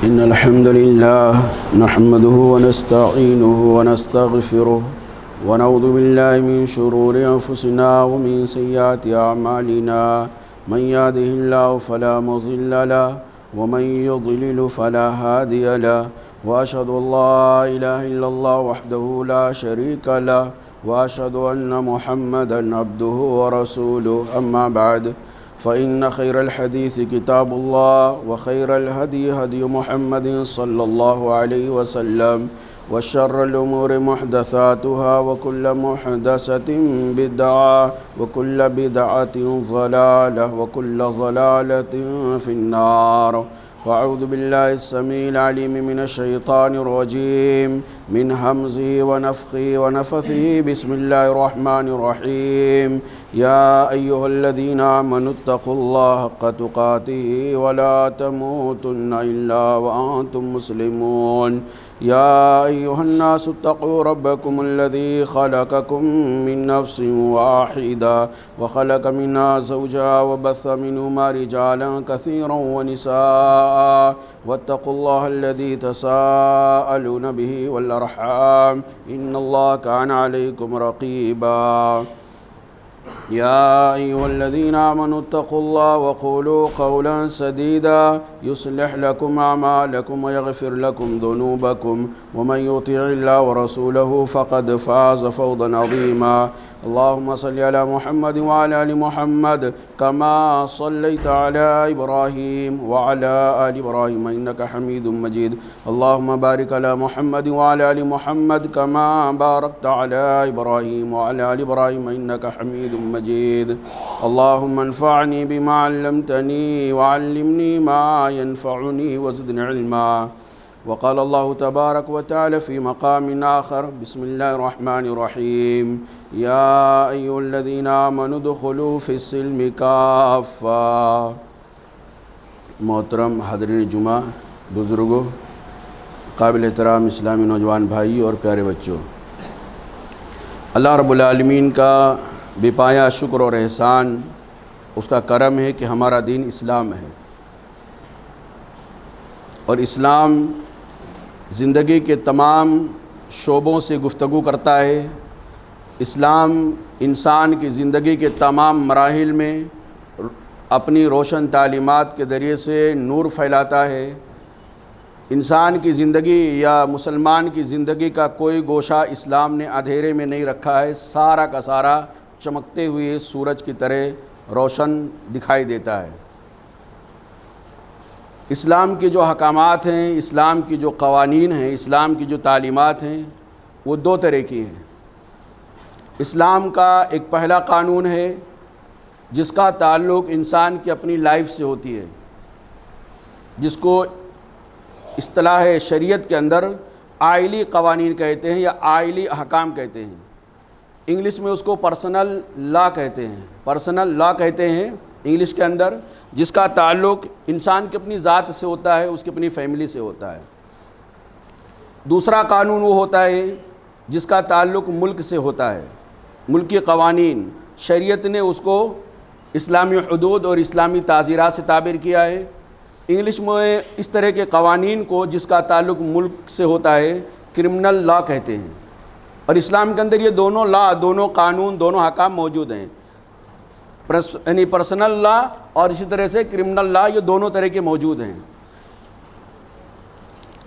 إن الحمد لله نحمده ونستعينه ونستغفره ونعوذ بالله من شرور أنفسنا ومن سيئات أعمالنا من يهده الله فلا مضل له ومن يضلل فلا هادي له وأشهد أن لا إله إلا الله وحده لا شريك له وأشهد أن محمدا عبده ورسوله أما بعد فإن خير الحديث كتاب الله وخير الهدي هدي محمد صلى الله عليه وسلم وشر الأمور محدثاتها وكل محدثة بدعة وكل بدعة ضلالة وكل ضلالة في النار. وأعوذ بالله السميع العليم من الشيطان الرجيم من همزه ونفخه ونفثه. بسم الله الرحمن الرحيم. يا أيها الذين آمنوا اتقوا الله حق تقاته ولا تموتن إلا وأنتم مسلمون. يا أيها الناس اتقوا ربكم الذي خلقكم من نفس واحدة وخلق منها زوجها وبث منهما رجالا كثيرا ونساء واتقوا الله الذي تساءلون به والأرحام إن الله كان عليكم رقيبا. يا أيها الذين آمنوا اتقوا الله وقولوا قولا سديدا يصلح لكم أعمالكم ويغفر لكم ذنوبكم ومن يطع الله ورسوله فقد فاز فوزا عظيما. اللهم صل على محمد وعلى آل محمد كما صليت على إبراهيم وعلى آل إبراهيم إنك حميد مجيد. اللهم بارك على محمد وعلى آل محمد كما باركت على إبراهيم وعلى آل إبراهيم إنك حميد مجيد. اللهم انفعني بما علمتني وعلمني ما ينفعني وزدني علما. وقال الله تبارك وتعالى في مقام آخر. بسم الله الرحمن الرحيم. يا أيها الذين آمنوا ادخلوا في السلم كافة. محترم حاضرین جمعہ، بزرگوں، قابل احترام اسلامی نوجوان بھائی اور پیارے بچوں، اللہ رب العالمین کا بے پایا شکر اور احسان، اس کا کرم ہے کہ ہمارا دین اسلام ہے، اور اسلام زندگی کے تمام شعبوں سے گفتگو کرتا ہے. اسلام انسان کی زندگی کے تمام مراحل میں اپنی روشن تعلیمات کے ذریعے سے نور پھیلاتا ہے. انسان کی زندگی یا مسلمان کی زندگی کا کوئی گوشہ اسلام نے اندھیرے میں نہیں رکھا ہے. سارا کا سارا چمکتے ہوئے سورج کی طرح روشن دکھائی دیتا ہے. اسلام کی جو احکامات ہیں، اسلام کی جو قوانین ہیں، اسلام کی جو تعلیمات ہیں، وہ دو طرح کی ہیں. اسلام کا ایک پہلا قانون ہے جس کا تعلق انسان کی اپنی لائف سے ہوتی ہے، جس کو اصطلاح شریعت کے اندر آئلی قوانین کہتے ہیں یا آئلی احکام کہتے ہیں. انگلش میں اس کو پرسنل لا کہتے ہیں. پرسنل لا کہتے ہیں انگلش کے اندر، جس کا تعلق انسان کی اپنی ذات سے ہوتا ہے، اس کی اپنی فیملی سے ہوتا ہے. دوسرا قانون وہ ہوتا ہے جس کا تعلق ملک سے ہوتا ہے. ملکی قوانین، شریعت نے اس کو اسلامی حدود اور اسلامی تعزیرات سے تعبیر کیا ہے. انگلش میں اس طرح کے قوانین کو جس کا تعلق ملک سے ہوتا ہے کرمنل لا کہتے ہیں. اور اسلام کے اندر یہ دونوں لا، دونوں قانون، دونوں احکام موجود ہیں، یعنی پرسنل لا اور اسی طرح سے کرمنل لا، یہ دونوں طرح کے موجود ہیں.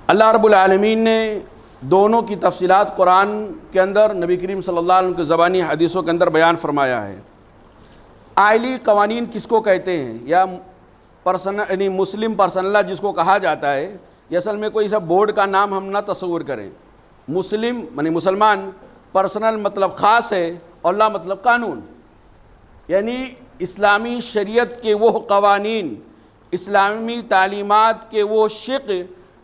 اللہ رب العالمین نے دونوں کی تفصیلات قرآن کے اندر نبی کریم صلی اللہ علیہ وسلم کی زبانی حدیثوں کے اندر بیان فرمایا ہے. آئلی قوانین کس کو کہتے ہیں، یا یعنی مسلم پرسنل لا جس کو کہا جاتا ہے، یہ اصل میں کوئی سا بورڈ کا نام ہم نہ تصور کریں. مسلم یعنی مسلمان، پرسنل مطلب خاص ہے، اور لا مطلب قانون، یعنی اسلامی شریعت کے وہ قوانین، اسلامی تعلیمات کے وہ شق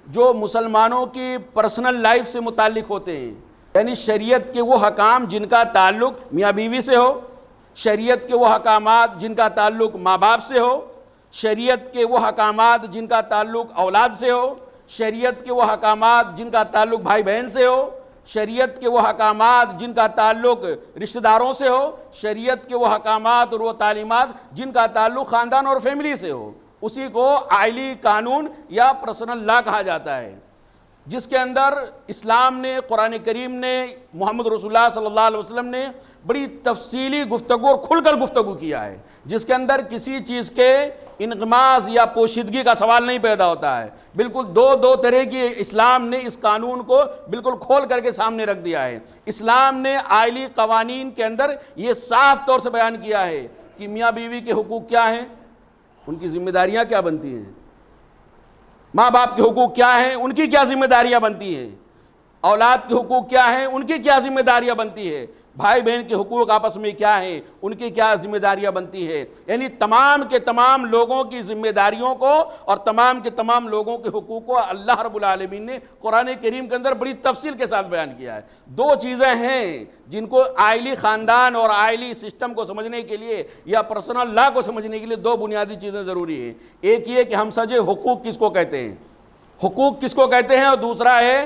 جو مسلمانوں کی پرسنل لائف سے متعلق ہوتے ہیں. یعنی شریعت کے وہ حکام جن کا تعلق میاں بیوی سے ہو، شریعت کے وہ حکامات جن کا تعلق ماں باپ سے ہو، شریعت کے وہ حکامات جن کا تعلق اولاد سے ہو، شریعت کے وہ حکامات جن کا تعلق بھائی بہن سے ہو، شریعت کے وہ حکامات جن کا تعلق رشتہ داروں سے ہو، شریعت کے وہ حکامات اور وہ تعلیمات جن کا تعلق خاندان اور فیملی سے ہو، اسی کو آئلی قانون یا پرسنل لا کہا جاتا ہے، جس کے اندر اسلام نے، قرآن کریم نے، محمد رسول اللہ صلی اللہ علیہ وسلم نے بڑی تفصیلی گفتگو اور کھل کر گفتگو کیا ہے، جس کے اندر کسی چیز کے انغماس یا پوشیدگی کا سوال نہیں پیدا ہوتا ہے۔ بالکل دو طرح کی اسلام نے اس قانون کو بالکل کھول کر کے سامنے رکھ دیا ہے۔ اسلام نے آئلی قوانین کے اندر یہ صاف طور سے بیان کیا ہے کہ میاں بیوی کے حقوق کیا ہیں، ان کی ذمہ داریاں کیا بنتی ہیں، ماں باپ کے حقوق کیا ہیں، ان کی کیا ذمہ داریاں بنتی ہیں، اولاد کے حقوق کیا ہیں، ان کی کیا ذمہ داریاں بنتی ہے، بھائی بہن کے حقوق آپس میں کیا ہیں، ان کی کیا ذمہ داریاں بنتی ہے۔ یعنی تمام کے تمام لوگوں کی ذمہ داریوں کو اور تمام کے تمام لوگوں کے حقوق کو اللہ رب العالمین نے قرآن کریم کے اندر بڑی تفصیل کے ساتھ بیان کیا ہے۔ دو چیزیں ہیں جن کو آئلی خاندان اور آئلی سسٹم کو سمجھنے کے لیے یا پرسنل لا کو سمجھنے کے لیے دو بنیادی چیزیں ضروری ہیں۔ ایک یہ کہ ہم سمجھیں حقوق کس کو کہتے ہیں، حقوق کس کو کہتے ہیں، اور دوسرا ہے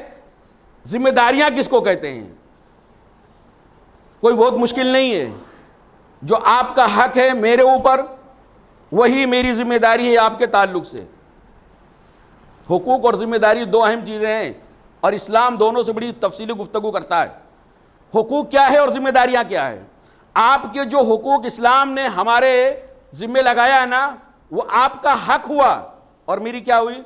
ذمہ داریاں کس کو کہتے ہیں۔ کوئی بہت مشکل نہیں ہے، جو آپ کا حق ہے میرے اوپر وہی میری ذمہ داری ہے آپ کے تعلق سے۔ حقوق اور ذمہ داری دو اہم چیزیں ہیں اور اسلام دونوں سے بڑی تفصیلی گفتگو کرتا ہے۔ حقوق کیا ہے اور ذمہ داریاں کیا ہے؟ آپ کے جو حقوق اسلام نے ہمارے ذمہ لگایا ہے نا، وہ آپ کا حق ہوا اور میری کیا ہوئی،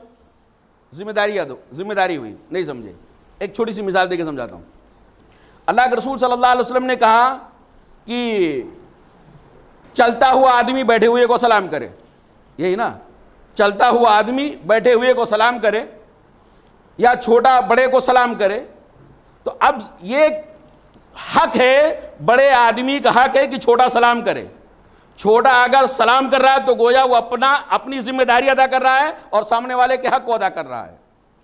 ذمہ داری ہوئی۔ نہیں سمجھے؟ ایک چھوٹی سی مثال دے کے سمجھاتا ہوں۔ اللہ کے رسول صلی اللہ علیہ وسلم نے کہا کہ چلتا ہوا آدمی بیٹھے ہوئے کو سلام کرے، یہی نا، چلتا ہوا آدمی بیٹھے ہوئے کو سلام کرے یا چھوٹا بڑے کو سلام کرے۔ تو اب یہ حق ہے، بڑے آدمی کا حق ہے کہ چھوٹا سلام کرے۔ چھوٹا اگر سلام کر رہا ہے تو گویا وہ اپنی ذمہ داری ادا کر رہا ہے اور سامنے والے کے حق کو ادا کر رہا ہے۔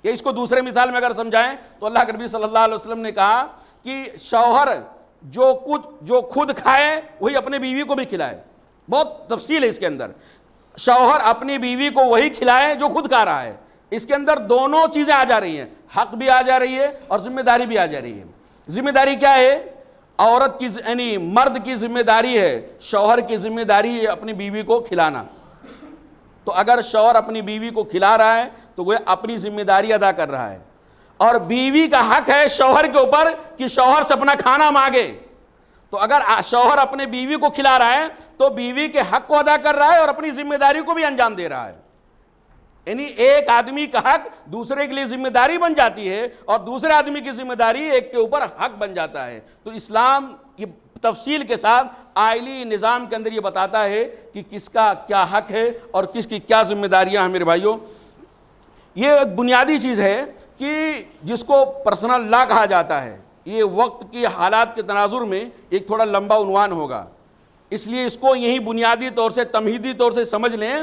کہ اس کو دوسرے مثال میں اگر سمجھائیں تو اللہ کے نبی صلی اللہ علیہ وسلم نے کہا کہ شوہر جو خود کھائے وہی اپنے بیوی کو بھی کھلائے۔ بہت تفصیل ہے اس کے اندر۔ شوہر اپنی بیوی کو وہی کھلائے جو خود کھا رہا ہے۔ اس کے اندر دونوں چیزیں آ جا رہی ہیں، حق بھی آ جا رہی ہے اور ذمہ داری بھی آ جا رہی ہے۔ ذمہ داری کیا ہے؟ عورت کی یعنی مرد کی ذمہ داری ہے، شوہر کی ذمہ داری ہے اپنی بیوی کو کھلانا۔ تو اگر شوہر اپنی بیوی کو کھلا رہا ہے تو وہ اپنی ذمہ داری ادا کر رہا ہے، اور بیوی کا حق ہے شوہر کے اوپر کہ شوہر سے اپنا کھانا مانگے۔ تو اگر شوہر اپنے بیوی کو کھلا رہا ہے تو بیوی کے حق کو ادا کر رہا ہے اور اپنی ذمہ داری کو بھی انجام دے رہا ہے۔ یعنی ایک آدمی کا حق دوسرے کے لیے ذمہ داری بن جاتی ہے اور دوسرے آدمی کی ذمہ داری ایک کے اوپر حق بن جاتا ہے۔ تو اسلام یہ تفصیل کے ساتھ آئلی نظام کے اندر یہ بتاتا ہے کہ کس کا کیا حق ہے اور کس کی کیا ذمہ داریاں ہیں۔ میرے بھائیوں، یہ ایک بنیادی چیز ہے کہ جس کو پرسنل لا کہا جاتا ہے۔ یہ وقت کی حالات کے تناظر میں ایک تھوڑا لمبا عنوان ہوگا، اس لیے اس کو یہی بنیادی طور سے تمہیدی طور سے سمجھ لیں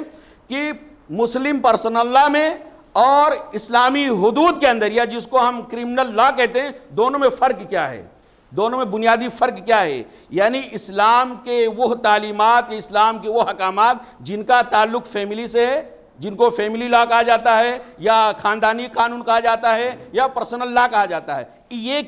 کہ مسلم پرسنل لا میں اور اسلامی حدود کے اندر یا جس کو ہم کرمنل لا کہتے ہیں، دونوں میں فرق کیا ہے، دونوں میں بنیادی فرق کیا ہے۔ یعنی اسلام کے وہ تعلیمات، اسلام کے وہ احکامات جن کا تعلق فیملی سے ہے، جن کو فیملی لا کہا جاتا ہے یا خاندانی قانون کہا جاتا ہے یا پرسنل لا کہا جاتا ہے، یہ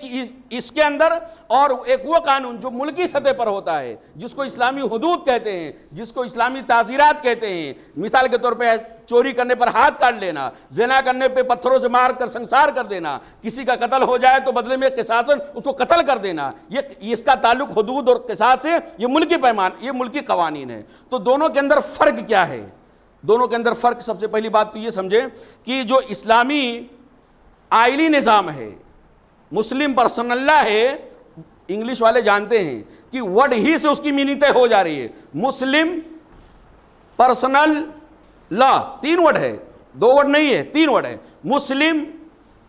اس کے اندر اور ایک وہ قانون جو ملکی سطح پر ہوتا ہے جس کو اسلامی حدود کہتے ہیں، جس کو اسلامی تعزیرات کہتے ہیں۔ مثال کے طور پہ چوری کرنے پر ہاتھ کاٹ لینا، زنا کرنے پہ پتھروں سے مار کر سنسار کر دینا، کسی کا قتل ہو جائے تو بدلے میں قصاصاً اس کو قتل کر دینا، یہ اس کا تعلق حدود اور قصاص سے، یہ ملکی پیمان، یہ ملکی قوانین ہے۔ تو دونوں کے اندر فرق کیا ہے؟ دونوں کے اندر فرق، سب سے پہلی بات تو یہ سمجھیں کہ جو اسلامی آئلی نظام ہے، مسلم پرسنل لا ہے، انگلش والے جانتے ہیں کہ ورڈ ہی سے اس کی میننگ طے ہو جا رہی ہے۔ مسلم پرسنل لا، 3 ورڈ ہے، 2 ورڈ نہیں ہے، 3 ورڈ ہے۔ مسلم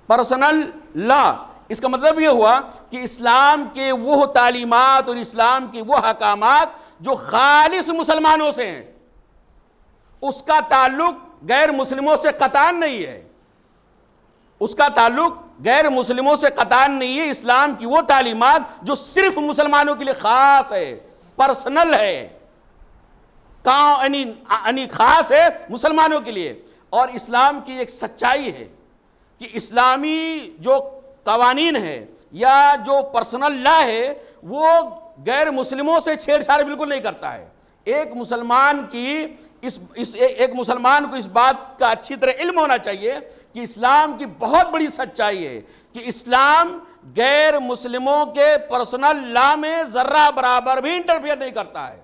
پرسنل لا، اس کا مطلب یہ ہوا کہ اسلام کے وہ تعلیمات اور اسلام کے وہ احکامات جو خالص مسلمانوں سے ہیں، اس کا تعلق غیر مسلموں سے قطعاً نہیں ہے، اس کا تعلق غیر مسلموں سے قطعاً نہیں ہے۔ اسلام کی وہ تعلیمات جو صرف مسلمانوں کے لیے خاص ہے، پرسنل ہے، یعنی خاص ہے مسلمانوں کے لیے۔ اور اسلام کی ایک سچائی ہے کہ اسلامی جو قوانین ہے یا جو پرسنل لا ہے وہ غیر مسلموں سے چھیڑ چھاڑ بالکل نہیں کرتا ہے۔ ایک مسلمان کو اس بات کا اچھی طرح علم ہونا چاہیے کہ اسلام کی بہت بڑی سچائی ہے کہ اسلام غیر مسلموں کے پرسنل لا میں ذرہ برابر بھی انٹرفیئر نہیں کرتا ہے.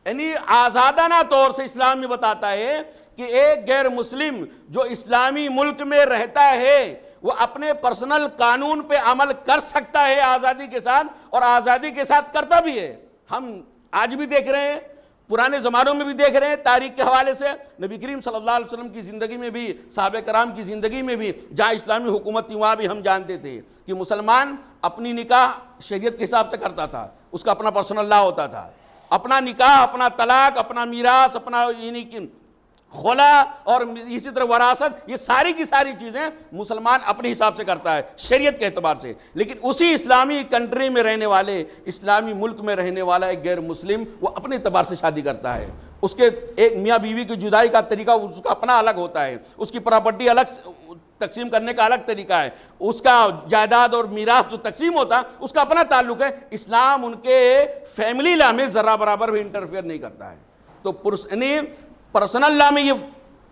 یعنی آزادانہ طور سے اسلام میں بتاتا ہے کہ ایک غیر مسلم جو اسلامی ملک میں رہتا ہے وہ اپنے پرسنل قانون پہ عمل کر سکتا ہے آزادی کے ساتھ، اور آزادی کے ساتھ کرتا بھی ہے. ہم آج بھی دیکھ رہے ہیں، پرانے زمانوں میں بھی دیکھ رہے ہیں، تاریخ کے حوالے سے نبی کریم صلی اللہ علیہ وسلم کی زندگی میں بھی، صحابہ کرام کی زندگی میں بھی جہاں اسلامی حکومت تھی وہاں بھی ہم جانتے تھے کہ مسلمان اپنی نکاح شریعت کے حساب سے کرتا تھا، اس کا اپنا پرسنل لا ہوتا تھا. اپنا نکاح، اپنا طلاق، اپنا میراث، اپنا یعنی کہ خلا اور اسی طرح وراثت، یہ ساری کی ساری چیزیں مسلمان اپنے حساب سے کرتا ہے شریعت کے اعتبار سے. لیکن اسی اسلامی کنٹری میں رہنے والے، اسلامی ملک میں رہنے والا ایک غیر مسلم وہ اپنے اعتبار سے شادی کرتا ہے. اس کے ایک میاں بیوی کی جدائی کا طریقہ اس کا اپنا الگ ہوتا ہے، اس کی پراپرٹی الگ تقسیم کرنے کا الگ طریقہ ہے، اس کا جائیداد اور میراث جو تقسیم ہوتا ہے اس کا اپنا تعلق ہے. اسلام ان کے فیملی لا میں ذرہ برابر بھی انٹرفیئر نہیں کرتا ہے. تو پرسنل لا میں یہ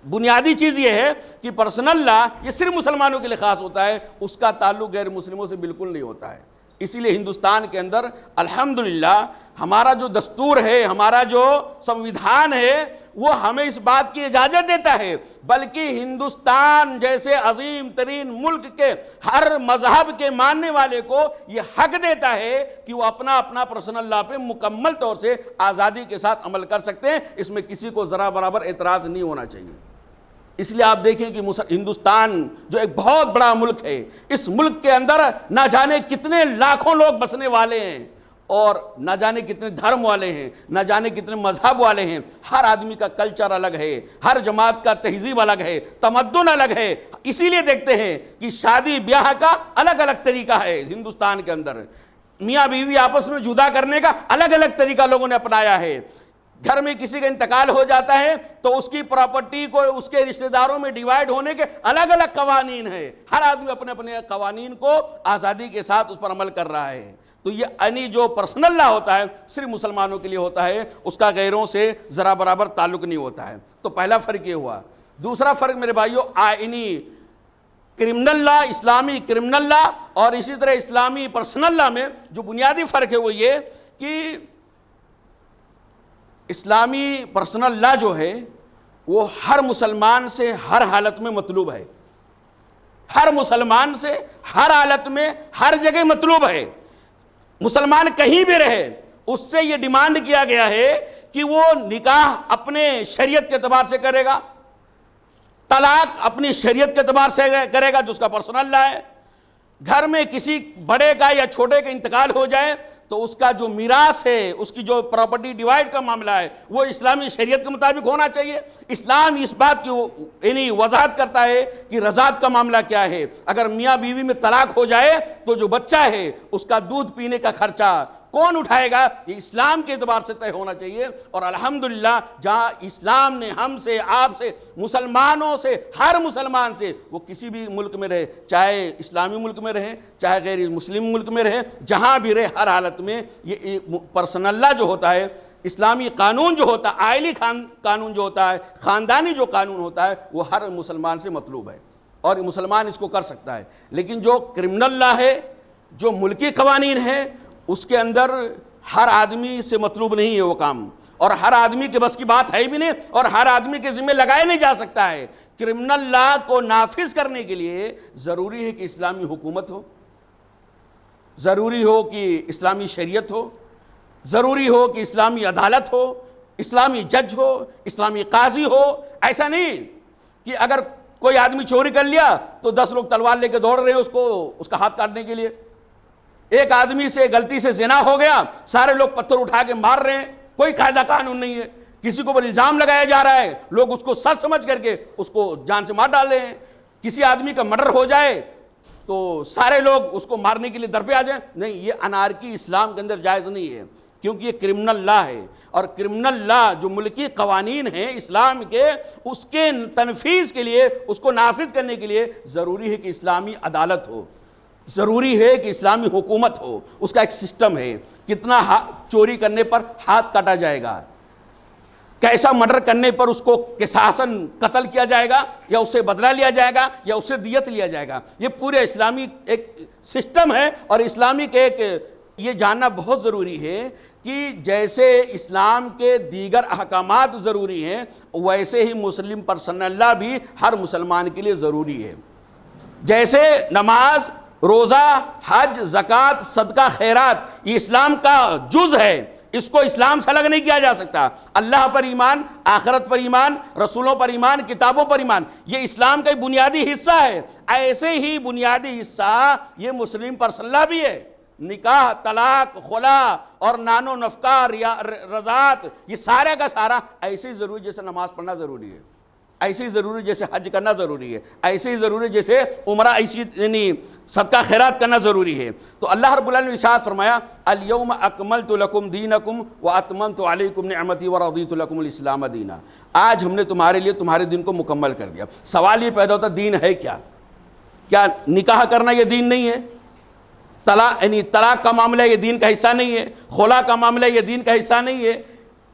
بنیادی چیز یہ ہے کہ پرسنل لا یہ صرف مسلمانوں کے لیے خاص ہوتا ہے، اس کا تعلق غیر مسلموں سے بالکل نہیں ہوتا ہے. اسی لیے ہندوستان کے اندر الحمدللہ ہمارا جو دستور ہے، ہمارا جو سمویدھان ہے وہ ہمیں اس بات کی اجازت دیتا ہے، بلکہ ہندوستان جیسے عظیم ترین ملک کے ہر مذہب کے ماننے والے کو یہ حق دیتا ہے کہ وہ اپنا اپنا پرسنل لا پہ مکمل طور سے آزادی کے ساتھ عمل کر سکتے ہیں. اس میں کسی کو ذرا برابر اعتراض نہیں ہونا چاہیے. اس لیے آپ دیکھیں کہ ہندوستان جو ایک بہت بڑا ملک ہے، اس ملک کے اندر نہ جانے کتنے لاکھوں لوگ بسنے والے ہیں، اور نہ جانے کتنے دھرم والے ہیں، نہ جانے کتنے مذہب والے ہیں. ہر آدمی کا کلچر الگ ہے، ہر جماعت کا تہذیب الگ ہے، تمدن الگ ہے. اسی لیے دیکھتے ہیں کہ شادی بیاہ کا الگ الگ طریقہ ہے ہندوستان کے اندر. میاں بیوی آپس میں جدا کرنے کا الگ الگ طریقہ لوگوں نے اپنایا ہے. گھر میں کسی کا انتقال ہو جاتا ہے تو اس کی پراپرٹی کو اس کے رشتہ داروں میں ڈیوائیڈ ہونے کے الگ الگ قوانین ہیں. ہر آدمی اپنے اپنے قوانین کو آزادی کے ساتھ اس پر عمل کر رہا ہے. تو یہ جو پرسنل لا ہوتا ہے صرف مسلمانوں کے لیے ہوتا ہے، اس کا غیروں سے ذرا برابر تعلق نہیں ہوتا ہے. تو پہلا فرق یہ ہوا. دوسرا فرق میرے بھائیوں آئینی کرمنل لا، اسلامی کرمنل لا اور اسی طرح اسلامی پرسنل لا میں جو بنیادی فرق ہے وہ یہ کہ اسلامی پرسنل لا جو ہے وہ ہر مسلمان سے ہر حالت میں مطلوب ہے. ہر مسلمان سے ہر حالت میں ہر جگہ مطلوب ہے. مسلمان کہیں بھی رہے اس سے یہ ڈیمانڈ کیا گیا ہے کہ وہ نکاح اپنے شریعت کے اعتبار سے کرے گا، طلاق اپنی شریعت کے اعتبار سے کرے گا جو اس کا پرسنل لا ہے. گھر میں کسی بڑے کا یا چھوٹے کا انتقال ہو جائے تو اس کا جو میراث ہے، اس کی جو پراپرٹی ڈیوائیڈ کا معاملہ ہے وہ اسلامی شریعت کے مطابق ہونا چاہیے. اسلام اس بات کی یعنی وضاحت کرتا ہے کہ رضاعت کا معاملہ کیا ہے. اگر میاں بیوی میں طلاق ہو جائے تو جو بچہ ہے اس کا دودھ پینے کا خرچہ کون اٹھائے گا، یہ اسلام کے اعتبار سے طے ہونا چاہیے. اور الحمدللہ جہاں اسلام نے ہم سے، آپ سے، مسلمانوں سے، ہر مسلمان سے، وہ کسی بھی ملک میں رہے، چاہے اسلامی ملک میں رہے چاہے غیر مسلم ملک میں رہے، جہاں بھی رہے ہر حالت میں یہ پرسنل لا جو ہوتا ہے، اسلامی قانون جو ہوتا ہے، آئلی قانون جو ہوتا ہے، خاندانی جو قانون ہوتا ہے، وہ ہر مسلمان سے مطلوب ہے اور مسلمان اس کو کر سکتا ہے. لیکن جو کرمنل لا ہے، جو ملکی قوانین ہے، اس کے اندر ہر آدمی سے مطلوب نہیں ہے وہ کام، اور ہر آدمی کے بس کی بات ہے بھی نہیں، اور ہر آدمی کے ذمہ لگایا نہیں جا سکتا ہے. کرمنل لا کو نافذ کرنے کے لیے ضروری ہے کہ اسلامی حکومت ہو، ضروری ہو کہ اسلامی شریعت ہو، ضروری ہو کہ اسلامی عدالت ہو، اسلامی جج ہو، اسلامی قاضی ہو. ایسا نہیں کہ اگر کوئی آدمی چوری کر لیا تو 10 لوگ تلوار لے کے دوڑ رہے ہیں اس کا ہاتھ کاٹنے کے لیے. ایک آدمی سے غلطی سے زنا ہو گیا، سارے لوگ پتھر اٹھا کے مار رہے ہیں، کوئی قاعدہ قانون نہیں ہے. کسی کو پر الزام لگایا جا رہا ہے، لوگ اس کو سچ سمجھ کر کے اس کو جان سے مار ڈال رہے ہیں. کسی آدمی کا مرڈر ہو جائے تو سارے لوگ اس کو مارنے کے لیے در پہ آ جائیں. نہیں، یہ انارکی اسلام کے اندر جائز نہیں ہے، کیونکہ یہ کرمنل لا ہے. اور کرمنل لا جو ملکی قوانین ہیں اسلام کے، اس کے تنفیذ کے لیے، اس کو نافذ کرنے کے لیے ضروری ہے کہ اسلامی عدالت ہو، ضروری ہے کہ اسلامی حکومت ہو. اس کا ایک سسٹم ہے، کتنا چوری کرنے پر ہاتھ کاٹا جائے گا، کیسا مرڈر کرنے پر اس کو قصاصاً قتل کیا جائے گا یا اسے بدلہ لیا جائے گا یا اسے دیت لیا جائے گا. یہ پورے اسلامی ایک سسٹم ہے اور اسلامک ایک یہ جاننا بہت ضروری ہے کہ جیسے اسلام کے دیگر احکامات ضروری ہیں ویسے ہی مسلم پرسنل لا بھی ہر مسلمان کے لیے ضروری ہے. جیسے نماز، روزہ، حج، زکوٰۃ، صدقہ، خیرات یہ اسلام کا جز ہے، اس کو اسلام سے الگ نہیں کیا جا سکتا. اللہ پر ایمان، آخرت پر ایمان، رسولوں پر ایمان، کتابوں پر ایمان یہ اسلام کا بنیادی حصہ ہے. ایسے ہی بنیادی حصہ یہ مسلم پرسنل لا بھی ہے. نکاح، طلاق، خلا اور نان و نفقہ، رضاعت یہ سارا کا سارا ایسے ہی ضروری جیسے نماز پڑھنا ضروری ہے، ایسے ہی ضروری جیسے حج کرنا ضروری ہے، ایسے ہی ضروری جیسے عمرہ، ایسی یعنی صدقہ خیرات کرنا ضروری ہے. تو اللہ رب العالمین نے ارشاد فرمایا الیوم اکملت لکم دینکم واتممت علیکم نعمتی ورضیت لکم الاسلام دینا. آج ہم نے تمہارے لیے تمہارے دین کو مکمل کر دیا. سوال یہ پیدا ہوتا دین ہے کیا؟ کیا نکاح کرنا یہ دین نہیں ہے؟ طلاق کا معاملہ یہ دین کا حصہ نہیں ہے؟ خلا کا معاملہ یہ دین کا حصہ نہیں ہے؟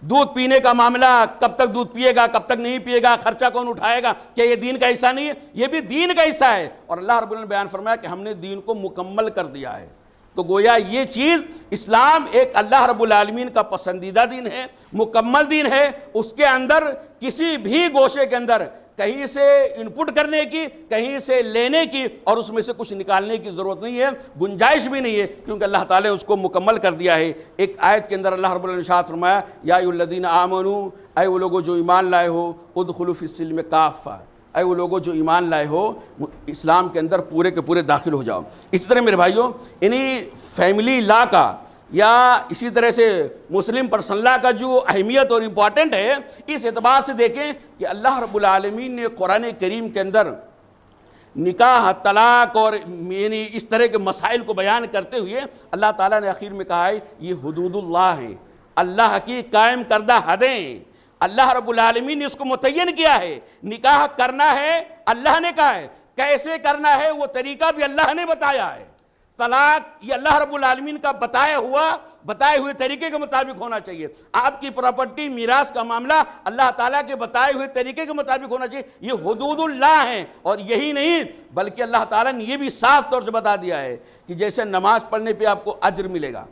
دودھ پینے کا معاملہ کب تک دودھ پیے گا، کب تک نہیں پیے گا، خرچہ کون اٹھائے گا، کیا یہ دین کا حصہ نہیں ہے؟ یہ بھی دین کا حصہ ہے. اور اللہ رب العالمین نے بیان فرمایا کہ ہم نے دین کو مکمل کر دیا ہے. تو گویا یہ چیز اسلام ایک اللہ رب العالمین کا پسندیدہ دین ہے، مکمل دین ہے. اس کے اندر کسی بھی گوشے کے اندر کہیں سے انپٹ کرنے کی، کہیں سے لینے کی اور اس میں سے کچھ نکالنے کی ضرورت نہیں ہے، گنجائش بھی نہیں ہے، کیونکہ اللہ تعالیٰ نے اس کو مکمل کر دیا ہے. ایک آیت کے اندر اللہ رب العالمین نے ارشاد فرمایا یا ایھا الذین آمنوا، اے وہ لوگوں جو ایمان لائے ہو، ادخلوا فی السلم کافہ، اے وہ لوگوں جو ایمان لائے ہو اسلام کے اندر پورے کے پورے داخل ہو جاؤ. اسی طرح میرے بھائیوں فیملی لا کا یا اسی طرح سے مسلم پرسنل لا کا جو اہمیت اور امپورٹنٹ ہے اس اعتبار سے دیکھیں کہ اللہ رب العالمین نے قرآن کریم کے اندر نکاح، طلاق اور یعنی اس طرح کے مسائل کو بیان کرتے ہوئے اللہ تعالیٰ نے آخر میں کہا ہے یہ حدود اللہ ہیں، اللہ کی قائم کردہ حدیں. اللہ رب العالمین نے اس کو متعین کیا ہے. نکاح کرنا ہے اللہ نے کہا ہے، کیسے کرنا ہے وہ طریقہ بھی اللہ نے بتایا ہے. طلاق یہ اللہ رب العالمین کا بتائے ہوئے طریقے کے مطابق ہونا چاہیے. آپ کی پراپرٹی، میراث کا معاملہ اللہ تعالیٰ کے بتائے ہوئے طریقے کے مطابق ہونا چاہیے. یہ حدود اللہ ہیں. اور یہی نہیں بلکہ اللہ تعالیٰ نے یہ بھی صاف طور سے بتا دیا ہے کہ جیسے نماز پڑھنے پہ آپ کو اجر ملے گا،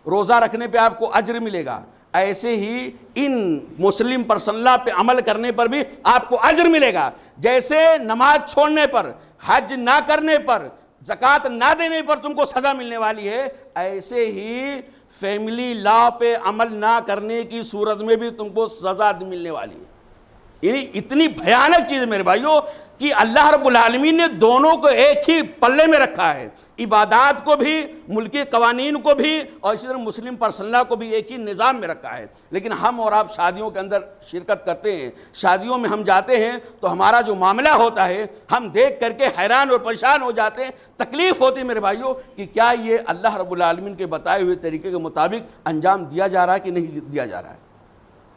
روزہ رکھنے پہ آپ کو اجر ملے گا، ایسے ہی ان مسلم پرسنل لا پہ عمل کرنے پر بھی آپ کو اجر ملے گا. جیسے نماز چھوڑنے پر، حج نہ کرنے پر، زکوٰۃ نہ دینے پر تم کو سزا ملنے والی ہے، ایسے ہی فیملی لا پہ عمل نہ کرنے کی صورت میں بھی تم کو سزا ملنے والی ہے. یعنی اتنی بھیانک چیز ہے میرے بھائیوں کہ اللہ رب العالمین نے دونوں کو ایک ہی پلے میں رکھا ہے. عبادات کو بھی، ملکی قوانین کو بھی اور اسی طرح مسلم پرسنل لا کو بھی ایک ہی نظام میں رکھا ہے. لیکن ہم اور آپ شادیوں کے اندر شرکت کرتے ہیں، شادیوں میں ہم جاتے ہیں تو ہمارا جو معاملہ ہوتا ہے ہم دیکھ کر کے حیران اور پریشان ہو جاتے ہیں. تکلیف ہوتی ہے میرے بھائیوں کہ کیا یہ اللہ رب العالمین کے بتائے ہوئے طریقے کے مطابق انجام دیا جا رہا ہے کہ نہیں دیا جا رہا ہے.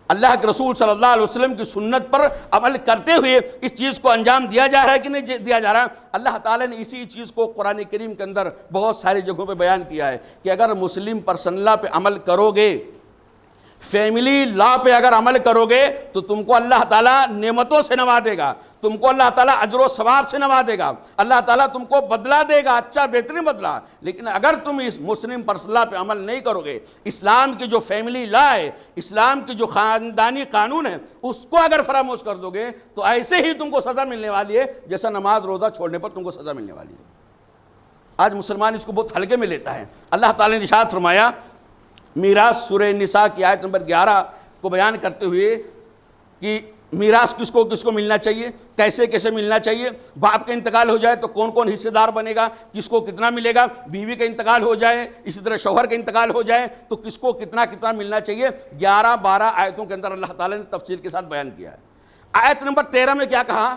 اللہ کے رسول صلی اللہ علیہ وسلم کی سنت پر عمل کرتے ہوئے اس چیز کو انجام دیا جا رہا ہے کہ نہیں دیا جا رہا. اللہ تعالیٰ نے اسی چیز کو قرآن کریم کے اندر بہت ساری جگہوں پہ بیان کیا ہے کہ اگر مسلم پرسنل لا پہ عمل کرو گے، فیملی لا پہ اگر عمل کرو گے تو تم کو اللہ تعالیٰ نعمتوں سے نوازے گا، تم کو اللہ تعالیٰ اجر و ثواب سے نوازے گا، اللہ تعالیٰ تم کو بدلہ دے گا، اچھا بہترین بدلہ. لیکن اگر تم اس مسلم پرسنل لا پہ عمل نہیں کرو گے، اسلام کی جو فیملی لا ہے، اسلام کی جو خاندانی قانون ہے اس کو اگر فراموش کر دو گے تو ایسے ہی تم کو سزا ملنے والی ہے جیسا نماز روزہ چھوڑنے پر تم کو سزا ملنے والی ہے. آج مسلمان اس کو بہت ہلکے میں لیتا ہے. اللہ تعالیٰ نے ارشاد فرمایا میراث سورہ نساء کی آیت نمبر 11 کو بیان کرتے ہوئے کہ میراث کس کو ملنا چاہیے، کیسے کیسے ملنا چاہیے. باپ کا انتقال ہو جائے تو کون کون حصے دار بنے گا، کس کو کتنا ملے گا. بیوی کا انتقال ہو جائے، اسی طرح شوہر کا انتقال ہو جائے تو کس کو کتنا کتنا ملنا چاہیے. 11-12 آیتوں کے اندر اللہ تعالیٰ نے تفصیل کے ساتھ بیان کیا ہے. آیت نمبر 13 میں کیا کہا؟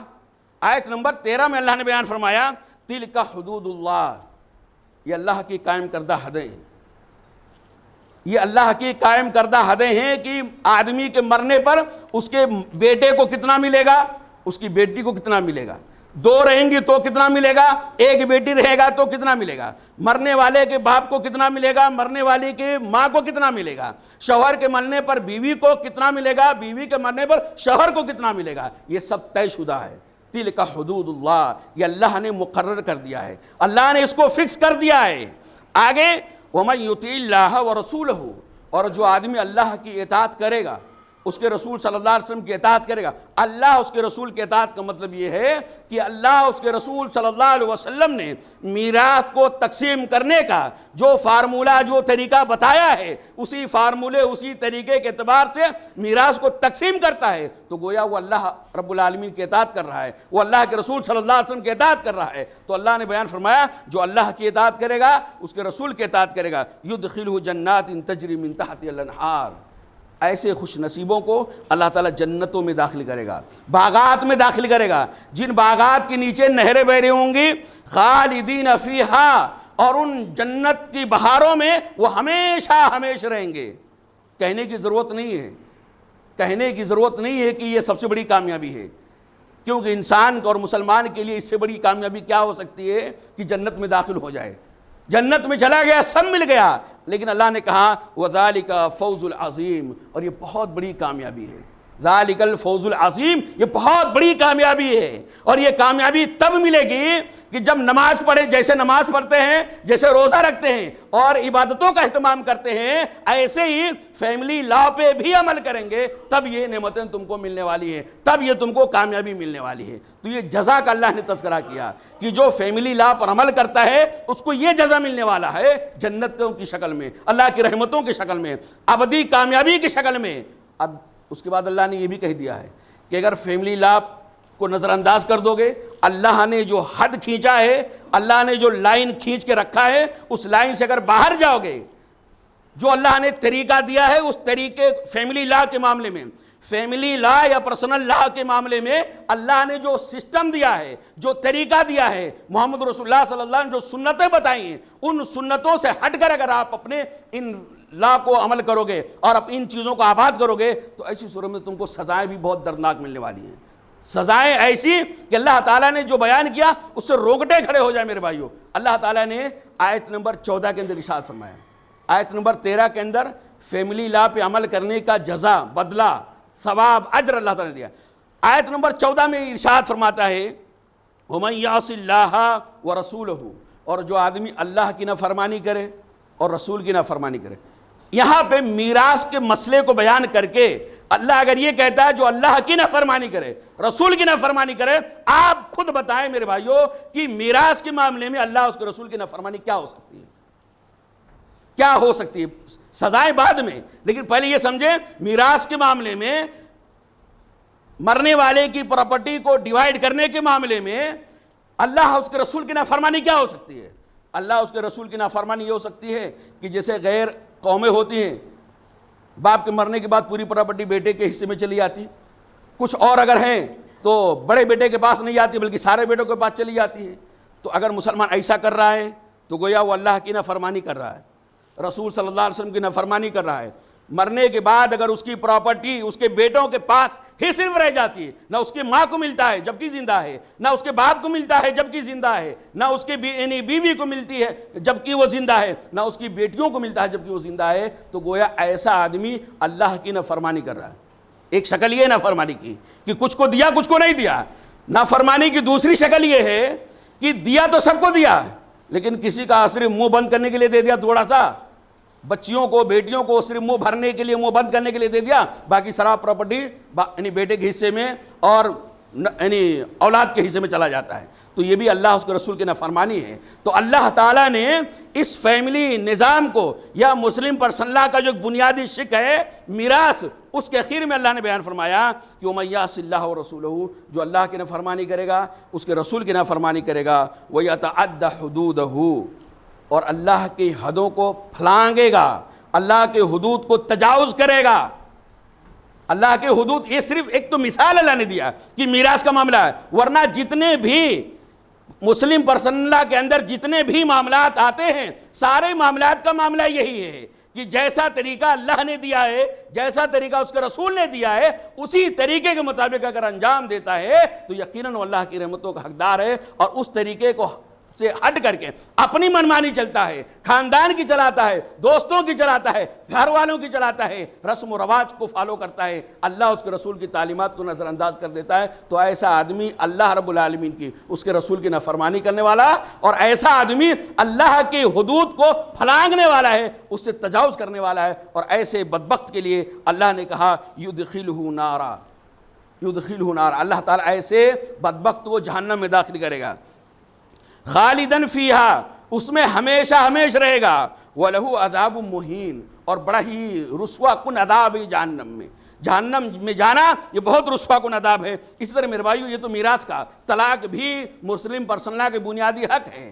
آیت نمبر 13 میں اللہ نے بیان فرمایا تلک حدود اللہ، یہ اللہ کی قائم کردہ حدیں ہیں. یہ اللہ کی قائم کردہ حدیں ہیں کہ آدمی کے مرنے پر اس کے بیٹے کو کتنا ملے گا، اس کی بیٹی کو کتنا ملے گا. دو رہیں گی تو کتنا ملے گا؟ ایک بیٹی رہے گا تو کتنا ملے گا؟ مرنے والے کے باپ کو کتنا ملے گا؟ مرنے والی کی ماں کو کتنا ملے گا؟ شوہر کے مرنے پر بیوی کو کتنا ملے گا؟ بیوی کے مرنے پر شوہر کو کتنا ملے گا؟ یہ سب طے شدہ ہے۔ تلک حدود اللہ، یہ اللہ نے مقرر کر دیا ہے، اللہ نے اس کو فکس کر دیا ہے۔ آگے وَمَن يُطِعِ اللَّهَ وَرَسُولَهُ، اور جو آدمی اللہ کی اطاعت کرے گا، اس کے رسول صلی اللہ علیہ وسلم کی اطاعت کرے گا۔ اللہ اس کے رسول کی اطاعت کا مطلب یہ ہے کہ اللہ اس کے رسول صلی اللہ علیہ وسلم نے میراث کو تقسیم کرنے کا جو فارمولہ، جو طریقہ بتایا ہے، اسی فارمولے، اسی طریقے کے اعتبار سے میراث کو تقسیم کرتا ہے، تو گویا وہ اللہ رب العالمین کی اطاعت کر رہا ہے، وہ اللہ کے رسول صلی اللہ علیہ وسلم کی اطاعت کر رہا ہے۔ تو اللہ نے بیان فرمایا جو اللہ کی اطاعت کرے گا، اس کے رسول کی اطاعت کرے گا، یدخلہ جنات تجری من تحتہا الانہار، ایسے خوش نصیبوں کو اللہ تعالیٰ جنتوں میں داخل کرے گا، باغات میں داخل کرے گا، جن باغات کے نیچے نہریں بہ رہی ہوں گی، خالدین فیہا، اور ان جنت کی بہاروں میں وہ ہمیشہ ہمیشہ رہیں گے۔ کہنے کی ضرورت نہیں ہے، کہنے کی ضرورت نہیں ہے کہ یہ سب سے بڑی کامیابی ہے، کیونکہ انسان اور مسلمان کے لیے اس سے بڑی کامیابی کیا ہو سکتی ہے کہ جنت میں داخل ہو جائے، جنت میں چلا گیا، سب مل گیا۔ لیکن اللہ نے کہا وَذَلِكَ فَوْزُ الْعَظِيمُ، اور یہ بہت بڑی کامیابی ہے، ذَلِكَ الْفَوْزُ الْعَظِيمُ، یہ بہت بڑی کامیابی ہے۔ اور یہ کامیابی تب ملے گی کہ جب نماز پڑھے، جیسے نماز پڑھتے ہیں، جیسے روزہ رکھتے ہیں اور عبادتوں کا اہتمام کرتے ہیں، ایسے ہی فیملی لا پہ بھی عمل کریں گے، تب یہ نعمتیں تم کو ملنے والی ہیں، تب یہ تم کو کامیابی ملنے والی ہے۔ تو یہ جزا کا اللہ نے تذکرہ کیا کہ جو فیملی لا پر عمل کرتا ہے اس کو یہ جزا ملنے والا ہے، جنتوں کی شکل میں، اللہ کی رحمتوں کی شکل میں، ابدی کامیابی کی شکل میں۔ اب اس کے بعد اللہ نے یہ بھی کہہ دیا ہے کہ اگر فیملی لا کو نظر انداز کر دو گے، اللہ نے جو حد کھینچا ہے، اللہ نے جو لائن کھینچ کے رکھا ہے، اس لائن سے اگر باہر جاؤ گے، جو اللہ نے طریقہ دیا ہے اس طریقے فیملی لا کے معاملے میں، فیملی لا یا پرسنل لا کے معاملے میں اللہ نے جو سسٹم دیا ہے، جو طریقہ دیا ہے، محمد رسول اللہ صلی اللہ علیہ وسلم جو سنتیں بتائی ہیں، ان سنتوں سے ہٹ کر اگر آپ اپنے ان لا کو عمل کرو گے اور اب ان چیزوں کو آباد کرو گے، تو ایسی صورت میں تم کو سزائیں بھی بہت دردناک ملنے والی ہیں، سزائیں ایسی کہ اللہ تعالیٰ نے جو بیان کیا اس سے روگٹے کھڑے ہو جائیں۔ میرے بھائیوں، اللہ تعالیٰ نے آیت نمبر 14 کے اندر ارشاد فرمایا، آیت نمبر 13 کے اندر فیملی لا پہ عمل کرنے کا جزا، بدلہ، ثواب، اجر اللہ تعالیٰ نے دیا۔ آیت نمبر 14 میں ارشاد فرماتا ہے وَمَن يَعْصِ اللَّهَ وَرَسُولَهُ، اور جو آدمی اللہ کی نافرمانی کرے اور رسول کی نافرمانی کرے۔ یہاں پہ میراث کے مسئلے کو بیان کر کے اللہ اگر یہ کہتا ہے جو اللہ کی نافرمانی کرے، رسول کی نافرمانی کرے، آپ خود بتائیں میرے بھائیوں کہ میراث کے معاملے میں اللہ اس کے رسول کی نافرمانی کیا ہو سکتی ہے، کیا ہو سکتی ہے؟ سزائیں بعد میں، لیکن پہلے یہ سمجھیں میراث کے معاملے میں، مرنے والے کی پراپرٹی کو ڈیوائیڈ کرنے کے معاملے میں اللہ اس کے رسول کی نافرمانی کیا ہو سکتی ہے؟ اللہ اس کے رسول کی نافرمانی یہ ہو سکتی ہے کہ جیسے غیر قومیں ہوتی ہیں، باپ کے مرنے کے بعد پوری پراپرٹی بیٹے کے حصے میں چلی جاتی، کچھ اور اگر ہیں تو بڑے بیٹے کے پاس نہیں آتی بلکہ سارے بیٹوں کے پاس چلی جاتی ہے۔ تو اگر مسلمان ایسا کر رہا ہے تو گویا وہ اللہ کی نافرمانی کر رہا ہے، رسول صلی اللہ علیہ وسلم کی نافرمانی کر رہا ہے۔ مرنے کے بعد اگر اس کی پراپرٹی اس کے بیٹوں کے پاس ہی صرف رہ جاتی ہے، نہ اس کی ماں کو ملتا ہے جبکہ زندہ ہے، نہ اس کے باپ کو ملتا ہے جبکہ زندہ ہے، نہ اس کے بیوی کو ملتی ہے جبکہ وہ زندہ ہے، نہ اس کی بیٹیوں کو ملتا ہے جبکہ وہ زندہ ہے، تو گویا ایسا آدمی اللہ کی نافرمانی کر رہا ہے۔ ایک شکل یہ نافرمانی کی کہ کچھ کو دیا کچھ کو نہیں دیا۔ نافرمانی کی دوسری شکل یہ ہے کہ دیا تو سب کو دیا لیکن کسی کا صرف منہ بند کرنے کے لیے دے دیا، تھوڑا سا بچیوں کو، بیٹیوں کو صرف منہ بھرنے کے لیے، منہ بند کرنے کے لیے دے دیا، باقی سارا پراپرٹی یعنی بیٹے کے حصے میں اور یعنی اولاد کے حصے میں چلا جاتا ہے۔ تو یہ بھی اللہ اس کے رسول کی نافرمانی ہے۔ تو اللہ تعالیٰ نے اس فیملی نظام کو یا مسلم پرسنل لا کا جو بنیادی شق ہے میراث، اس کے اخیر میں اللہ نے بیان فرمایا کہ وَمَن يَعْصِ اللَّهَ وَرَسُولَهُ، جو اللہ کی نافرمانی کرے گا، اس کے رسول کی نافرمانی کرے گا، وَيَتَعَدَّ حُدُودَهُ، اور اللہ کی حدوں کو پھلانگے گا، اللہ کے حدود کو تجاوز کرے گا۔ اللہ کے حدود، یہ صرف ایک تو مثال اللہ نے دیا کہ میراث کا معاملہ ہے، ورنہ جتنے بھی مسلم پرسنل لا کے اندر جتنے بھی معاملات آتے ہیں سارے معاملات کا معاملہ یہی ہے کہ جیسا طریقہ اللہ نے دیا ہے، جیسا طریقہ اس کے رسول نے دیا ہے، اسی طریقے کے مطابق اگر انجام دیتا ہے تو یقیناً وہ اللہ کی رحمتوں کا حقدار ہے، اور اس طریقے کو سے ہٹ کر کے اپنی منمانی چلتا ہے، خاندان کی چلاتا ہے، دوستوں کی چلاتا ہے، گھر والوں کی چلاتا ہے، رسم و رواج کو فالو کرتا ہے، اللہ اس کے رسول کی تعلیمات کو نظر انداز کر دیتا ہے، تو ایسا آدمی اللہ رب العالمین کی، اس کے رسول کی نافرمانی کرنے والا، اور ایسا آدمی اللہ کی حدود کو پھلانگنے والا ہے، اس سے تجاوز کرنے والا ہے، اور ایسے بدبخت کے لیے اللہ نے کہا یدخلہ نارا، یدخلہ نارا، اللہ تعالیٰ ایسے بدبخت کو جہنم میں داخل کرے گا، خالدن فیہا، اس میں ہمیشہ ہمیش رہے گا، وَلَهُ عَذَابٌ مُہین، اور بڑا ہی رسوا کن عذاب ہے جہنم میں جانا یہ بہت رسوا کن عذاب ہے۔ اسی طرح میرے بھائیو یہ تو میراث کا، طلاق بھی مسلم پرسنل لا کے بنیادی حق ہے،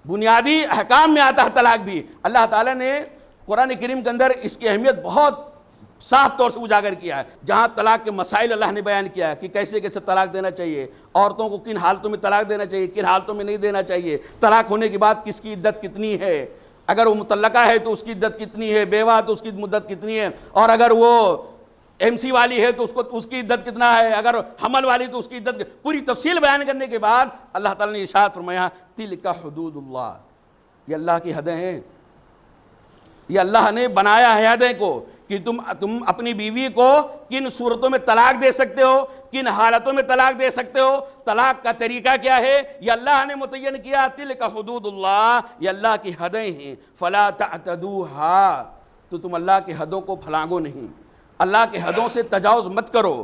بنیادی احکام میں آتا ہے طلاق بھی۔ اللہ تعالیٰ نے قرآن کریم کے اندر اس کی اہمیت بہت صاف طور سے اجاگر کیا ہے، جہاں طلاق کے مسائل اللہ نے بیان کیا ہے کہ کیسے کیسے طلاق دینا چاہیے، عورتوں کو کن حالتوں میں طلاق دینا چاہیے، کن حالتوں میں نہیں دینا چاہیے، طلاق ہونے کے بعد کس کی عدت کتنی ہے، اگر وہ مطلقہ ہے تو اس کی عدت کتنی ہے، بیوہ تو اس کی مدت کتنی ہے، اور اگر وہ MC والی ہے تو اس کی عدت کتنا ہے، اگر حمل والی تو اس کی عدت، پوری تفصیل بیان کرنے کے بعد اللہ تعالیٰ نے ارشاد فرمایا تلک حدود اللہ، یہ اللہ کی حدیں ہیں، یہ اللہ نے بنایا ہے حدیں کو کہ تم اپنی بیوی کو کن صورتوں میں طلاق دے سکتے ہو، کن حالتوں میں طلاق دے سکتے ہو، طلاق کا طریقہ کیا ہے، یہ اللہ نے متعین کیا، تلک حدود اللہ، یہ اللہ کی حدیں ہیں، فلا تعتدوها، تو تم اللہ کی حدوں کو پھلانگو نہیں، اللہ کی حدوں سے تجاوز مت کرو،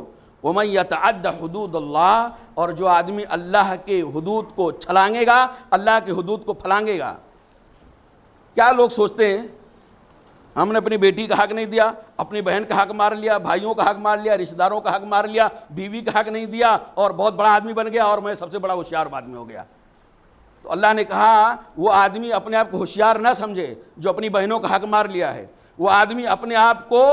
وَمَن يَتَعَدَّ حُدُودَ اللَّهِ، اور جو آدمی اللہ کے حدود کو چھلانگے گا، اللہ کی حدود کو پھلانگے گا۔ کیا لوگ سوچتے ہیں ہم نے اپنی بیٹی کا حق نہیں دیا، اپنی بہن کا حق مار لیا، بھائیوں کا حق مار لیا، رشتہ داروں کا حق مار لیا، بیوی کا حق نہیں دیا اور بہت بڑا آدمی بن گیا اور میں سب سے بڑا ہوشیار آدمی ہو گیا۔ تو اللہ نے کہا وہ آدمی اپنے آپ کو ہوشیار نہ سمجھے جو اپنی بہنوں کا حق مار لیا ہے، وہ آدمی اپنے آپ کو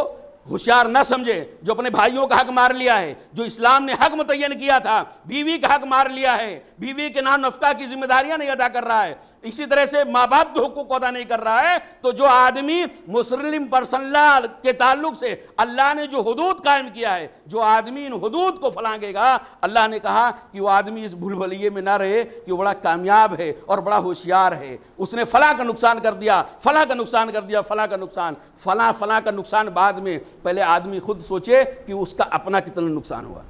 ہوشیار نہ سمجھے جو اپنے بھائیوں کا حق مار لیا ہے، جو اسلام نے حق متعین کیا تھا، بیوی کا حق مار لیا ہے، بیوی کے نام نفقہ کی ذمہ داریاں نہیں ادا کر رہا ہے، اسی طرح سے ماں باپ کے حقوق کو ادا نہیں کر رہا ہے، تو جو آدمی مسلم پرسنل لا کے تعلق سے اللہ نے جو حدود قائم کیا ہے، جو آدمی ان حدود کو پھلانگے گا، اللہ نے کہا کہ وہ آدمی اس بھول بھلیے میں نہ رہے کہ وہ بڑا کامیاب ہے اور بڑا ہوشیار ہے، اس نے فلاں کا نقصان کر دیا، فلاں کا نقصان کر دیا، فلاں کا نقصان، فلاں کا نقصان بعد میں، پہلے آدمی خود سوچے کہ اس کا اپنا کتنا نقصان ہوا،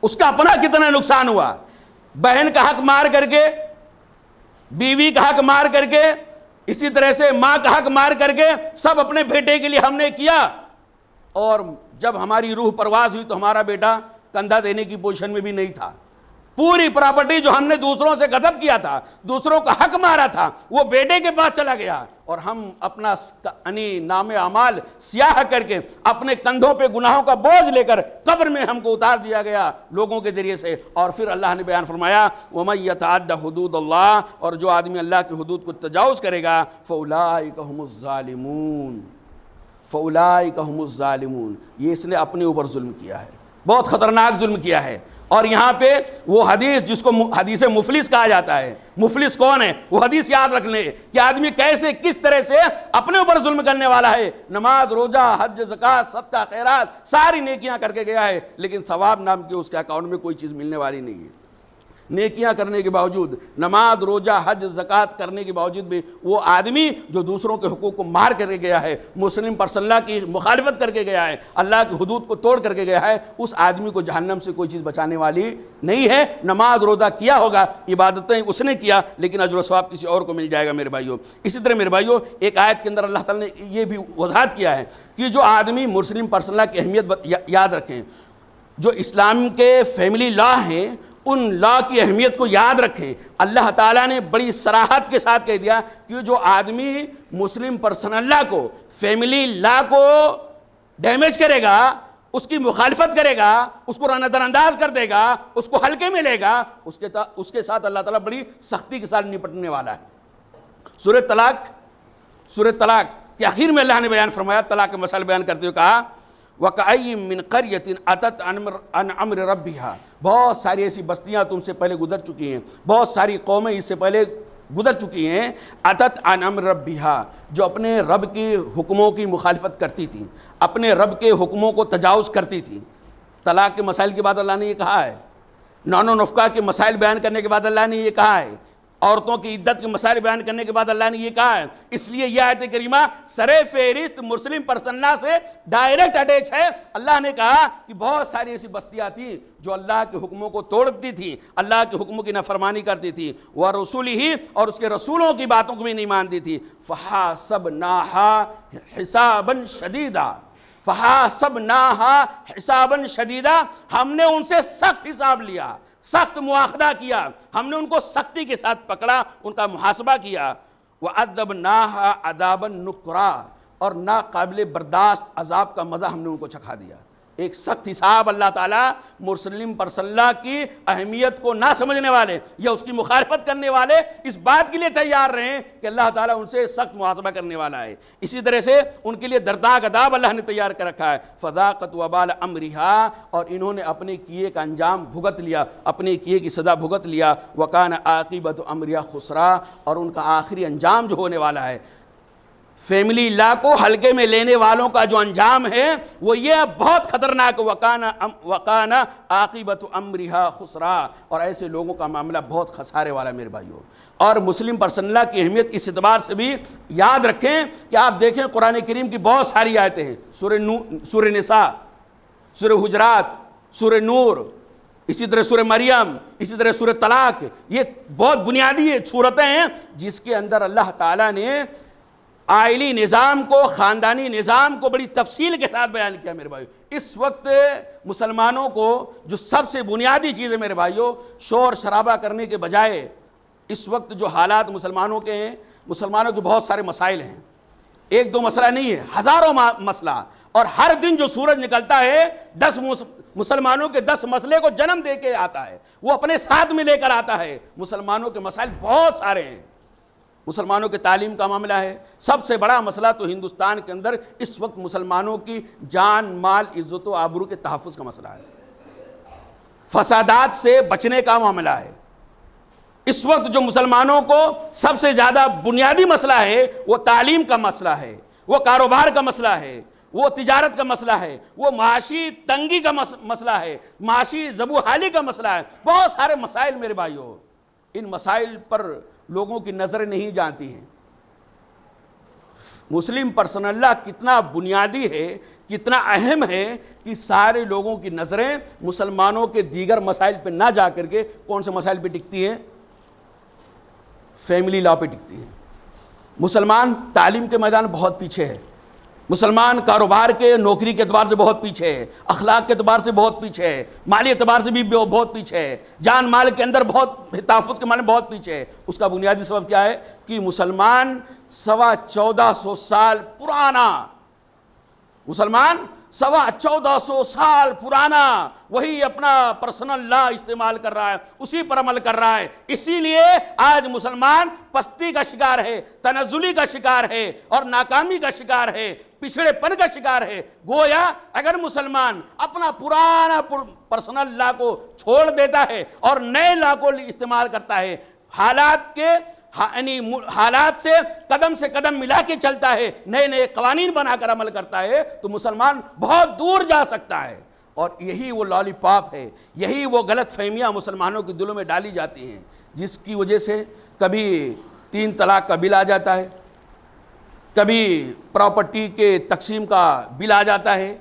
اس کا اپنا کتنا نقصان ہوا، بہن کا حق مار کر کے، بیوی کا حق مار کر کے، اسی طرح سے ماں کا حق مار کر کے، سب اپنے بیٹے کے لیے ہم نے کیا، اور جب ہماری روح پرواز ہوئی تو ہمارا بیٹا کندھا دینے کی پوزیشن میں بھی نہیں تھا، پوری پراپرٹی جو ہم نے دوسروں سے غصب کیا تھا، دوسروں کا حق مارا تھا، وہ بیٹے کے پاس چلا گیا، اور ہم اپنا نام اعمال سیاہ کر کے اپنے کندھوں پہ گناہوں کا بوجھ لے کر قبر میں ہم کو اتار دیا گیا لوگوں کے ذریعے سے، اور پھر اللہ نے بیان فرمایا وَمَن يَتَعَدَّ حُدُودَ اللَّهِ، اور جو آدمی اللہ کی حدود کو تجاوز کرے گا فَأُولَٰئِكَ هُمُ الظَّالِمُونَ، فَأُولَٰئِكَ هُمُ الظَّالِمُونَ، یہ اس نے اپنے اوپر ظلم کیا ہے، بہت خطرناک ظلم کیا ہے۔ اور یہاں پہ وہ حدیث جس کو حدیث مفلس کہا جاتا ہے، مفلس کون ہے وہ حدیث یاد رکھ لیں کہ آدمی کیسے کس طرح سے اپنے اوپر ظلم کرنے والا ہے، نماز روزہ حج زکوٰۃ صدقہ خیرات ساری نیکیاں کر کے گیا ہے، لیکن ثواب نام کی اس کے اکاؤنٹ میں کوئی چیز ملنے والی نہیں ہے، نیکیاں کرنے کے باوجود، نماز روزہ حج زکوٰۃ کرنے کے باوجود بھی وہ آدمی جو دوسروں کے حقوق کو مار کر کے گیا ہے، مسلم پرسنل لا کی مخالفت کر کے گیا ہے، اللہ کی حدود کو توڑ کر کے گیا ہے، اس آدمی کو جہنم سے کوئی چیز بچانے والی نہیں ہے۔ نماز روزہ کیا ہوگا، عبادتیں اس نے کیا، لیکن اجر و ثواب کسی اور کو مل جائے گا میرے بھائیوں۔ اسی طرح میرے بھائیوں ایک آیت کے اندر اللہ تعالیٰ نے یہ بھی وضاحت کیا ہے کہ جو آدمی مسلم پرسنل لا کی اہمیت یاد رکھیں، جو اسلام کے فیملی لا ہیں ان لا کی اہمیت کو یاد رکھیں، اللہ تعالیٰ نے بڑی صراحت کے ساتھ کہہ دیا کہ جو آدمی مسلم پرسنل لا کو، فیملی لا کو ڈیمیج کرے گا، اس کی مخالفت کرے گا، اس کو نظر انداز کر دے گا، اس کو ہلکے میں لے گا، اس کے ساتھ اللہ تعالیٰ بڑی سختی کے ساتھ نپٹنے والا ہے۔ سورہ طلاق کے آخر میں اللہ نے بیان فرمایا، طلاق کے مسائل بیان کرتے ہوئے کہا وَكَأَيٍّ مِّن قَرْيَةٍ أَتَتْ عَنْ أَمْرِ رَبِّهَا، بہت ساری ایسی بستیاں تم سے پہلے گزر چکی ہیں، بہت ساری قومیں اس سے پہلے گزر چکی ہیں، أَتَتْ عَنْ أَمْرِ رَبِّهَا، جو اپنے رب کے حکموں کی مخالفت کرتی تھیں، اپنے رب کے حکموں کو تجاوز کرتی تھیں۔ طلاق کے مسائل کے بعد اللہ نے یہ کہا ہے، نان و نفقہ کے مسائل بیان کرنے کے بعد اللہ نے یہ کہا ہے، عورتوں کی عدت کے مسائل بیان کرنے کے بعد اللہ نے یہ کہا ہے۔ اس لیے یہ آیت کریمہ سر فہرست مسلم پرسن لا سے ڈائریکٹ اٹیچ ہے۔ اللہ نے کہا کہ بہت ساری ایسی بستیاں تھیں جو اللہ کے حکموں کو توڑتی تھیں، اللہ کے حکموں کی نافرمانی کرتی تھیں، وَرُسُلِهِ، اور اس کے رسولوں کی باتوں کو بھی نہیں مانتی تھی۔ فَحَاسَبْنَاهَا حِسَابًا شَدِيدًا، فَحَاسَبْنَاهَا حِسَابًا شَدِيدًا، ہم نے ان سے سخت حساب لیا، سخت مواخذہ کیا، ہم نے ان کو سختی کے ساتھ پکڑا، ان کا محاسبہ کیا۔ وَعَذَّبْنَاهَا عَذَابًا نُكْرًا، اور ناقابل برداشت عذاب کا مزہ ہم نے ان کو چکھا دیا۔ ایک سخت حساب اللہ تعالیٰ مسلم پرسن کی اہمیت کو نہ سمجھنے والے یا اس کی مخالفت کرنے والے اس بات کے لیے تیار رہیں کہ اللہ تعالیٰ ان سے سخت محاسبہ کرنے والا ہے۔ اسی طرح سے ان کے لیے دردناک عذاب اللہ نے تیار کر رکھا ہے۔ فَذَاقَتْ وَبَالَ أَمْرِهَا، اور انہوں نے اپنے کیے کا انجام بھگت لیا، اپنے کیے کی سزا بھگت لیا۔ وَكَانَ عَاقِبَةُ أَمْرِهَا خُسْرًا، اور ان کا آخری انجام جو ہونے والا ہے، فیملی لا کو ہلکے میں لینے والوں کا جو انجام ہے وہ یہ بہت خطرناک۔ وَقَانَ عَاقِبَةُ أَمْرِهَا خُسْرًا، اور ایسے لوگوں کا معاملہ بہت خسارے والا میرے بھائیوں۔ اور مسلم پرسن لا کی اہمیت اس اعتبار سے بھی یاد رکھیں کہ آپ دیکھیں قرآن کریم کی بہت ساری آیتیں ہیں، سورہ نساء، سورہ حجرات، سورہ نور، اسی طرح سورہ مریم، اسی طرح سورہ طلاق، یہ بہت بنیادی صورتیں ہیں جس کے اندر اللہ تعالیٰ نے آئلی نظام کو، خاندانی نظام کو بڑی تفصیل کے ساتھ بیان کیا میرے بھائیو۔ اس وقت مسلمانوں کو جو سب سے بنیادی چیز ہے میرے بھائیو، شور شرابہ کرنے کے بجائے اس وقت جو حالات مسلمانوں کے ہیں، مسلمانوں کے بہت سارے مسائل ہیں، ایک دو مسئلہ نہیں ہے، ہزاروں مسئلہ، اور ہر دن جو سورج نکلتا ہے 10 مسلمانوں کے 10 مسئلے کو جنم دے کے آتا ہے، وہ اپنے ساتھ میں لے کر آتا ہے۔ مسلمانوں کے مسائل بہت سارے ہیں۔ مسلمانوں کے تعلیم کا معاملہ ہے، سب سے بڑا مسئلہ تو ہندوستان کے اندر اس وقت مسلمانوں کی جان، مال، عزت و آبرو کے تحفظ کا مسئلہ ہے، فسادات سے بچنے کا معاملہ ہے۔ اس وقت جو مسلمانوں کو سب سے زیادہ بنیادی مسئلہ ہے وہ تعلیم کا مسئلہ ہے، وہ کاروبار کا مسئلہ ہے، وہ تجارت کا مسئلہ ہے، وہ معاشی تنگی کا مسئلہ ہے، معاشی زبوحالی کا مسئلہ ہے۔ بہت سارے مسائل میرے بھائیوں، ان مسائل پر لوگوں کی نظریں نہیں جانتی ہیں۔ مسلم پرسن لا کتنا بنیادی ہے، کتنا اہم ہے کہ سارے لوگوں کی نظریں مسلمانوں کے دیگر مسائل پہ نہ جا کر کے کون سے مسائل پہ ٹکتی ہیں؟ فیملی لا پہ ٹکتی ہیں۔ مسلمان تعلیم کے میدان بہت پیچھے ہے، مسلمان کاروبار کے نوکری کے اعتبار سے بہت پیچھے ہے، اخلاق کے اعتبار سے بہت پیچھے ہے، مالی اعتبار سے بھی بہت پیچھے ہے، جان مال کے اندر بہت تحفظ کے معنی بہت پیچھے ہے۔ اس کا بنیادی سبب کیا ہے کہ مسلمان 1450 سال پرانا، مسلمان 1450 سال پرانا وہی اپنا پرسنل لا استعمال کر رہا ہے، اسی پر عمل کر رہا ہے۔ اسی لیے آج مسلمان پستی کا شکار ہے، تنزلی کا شکار ہے، اور ناکامی کا شکار ہے، پچھڑے پن کا شکار ہے۔ گویا اگر مسلمان اپنا پرانا پرسنل لا کو چھوڑ دیتا ہے اور نئے لا کو استعمال کرتا ہے، حالات سے قدم ملا کے چلتا ہے، نئے نئے قوانین بنا کر عمل کرتا ہے، تو مسلمان بہت دور جا سکتا ہے۔ اور یہی وہ لالی پاپ ہے، یہی وہ غلط فہمیاں مسلمانوں کے دلوں میں ڈالی جاتی ہیں، جس کی وجہ سے کبھی 3 طلاق کا بل آ جاتا ہے، کبھی پراپرٹی کے تقسیم کا بل آ جاتا ہے،